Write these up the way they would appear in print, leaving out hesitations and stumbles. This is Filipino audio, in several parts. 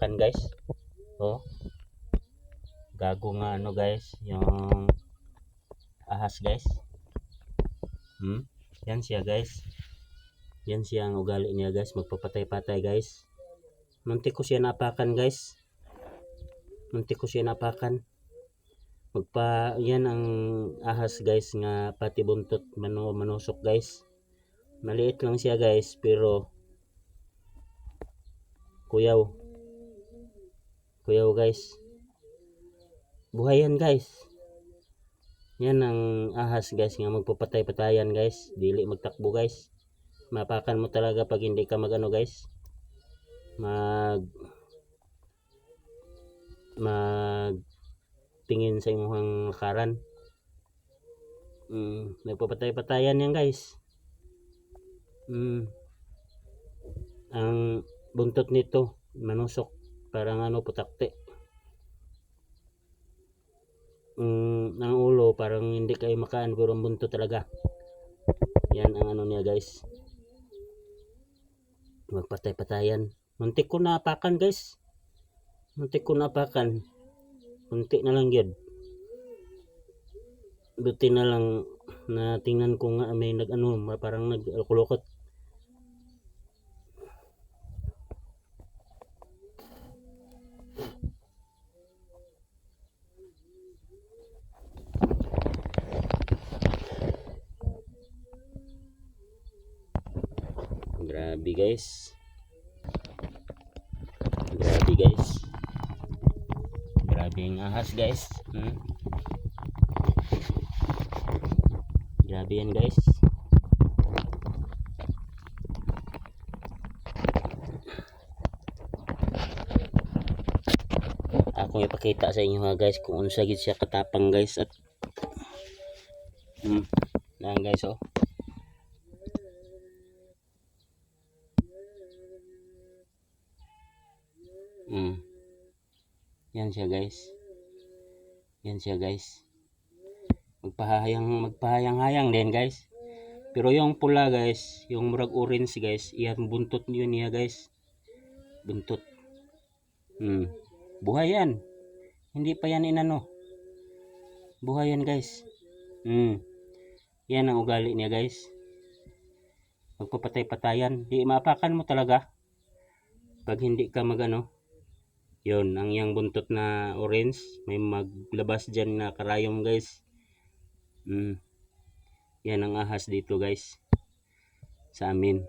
napakan guys. Oh, gago nga ano guys, yung ahas guys. Yan siya guys. Yan siya ang ugali niya guys, magpapatay-patay guys. Muntik ko siya napakan guys. Muntik ko siya napakan. Yan ang ahas guys nga pati buntot manusok guys. Maliit lang siya guys pero kuyaw guys. Buhay yan guys. Yan ang ahas guys nga magpapatay-patayan guys. Dili magtakbo guys. Mapakan mo talaga pag hindi ka magano guys. Mag tingin sa imong lakaran. Nagpapatay-patayan yan guys. Ang buntot nito manusok, parang ano, putakte. Ang ulo parang hindi kayo makaan pero ang buntot talaga. Yan ang ano niya guys. Magpatay-patayan. Muntik ko napakan guys. Muntik ko napakan. Muntik na lang yun. Buti na lang na tingnan ko nga may nag-ano, parang nagkulukot. Grabe guys. Grabe guys. Grabe yung ahas guys. Grabe yan guys. Akong ipakita sa inyo ha guys kung unsa gid siya katapang guys. At lang guys oh. Yan siya guys. Yan siya guys. Magpahayang-hayang din guys. Pero yung pula guys, yung murag orange guys, iyan buntot niyo niya guys. Buntot. Buhay yan. Hindi pa yan inano. Buhay yan guys. Yan ang ugali niya guys. Magpapatay-patayan. Di maapakan mo talaga. Pag hindi ka magano. Yun, ang yang buntot na orange, may maglabas dyan na karayom guys. Yan ang ahas dito guys. Sa amin.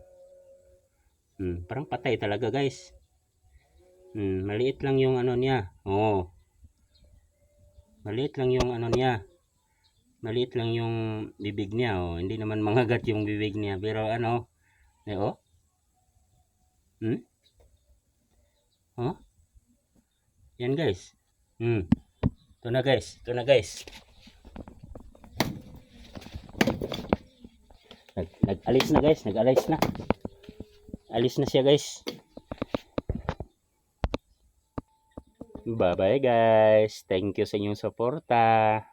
Parang patay talaga guys. Maliit lang yung ano niya. Oh. Maliit lang yung ano niya. Maliit lang yung bibig niya. Oh. Hindi naman mangagat yung bibig niya. Pero ano. Oh. Oh. Yan guys. Ito na guys. Ito na guys. Nag-alis na guys. Nag-alis na. Alis na siya guys. Bye bye guys. Thank you sa inyong suporta.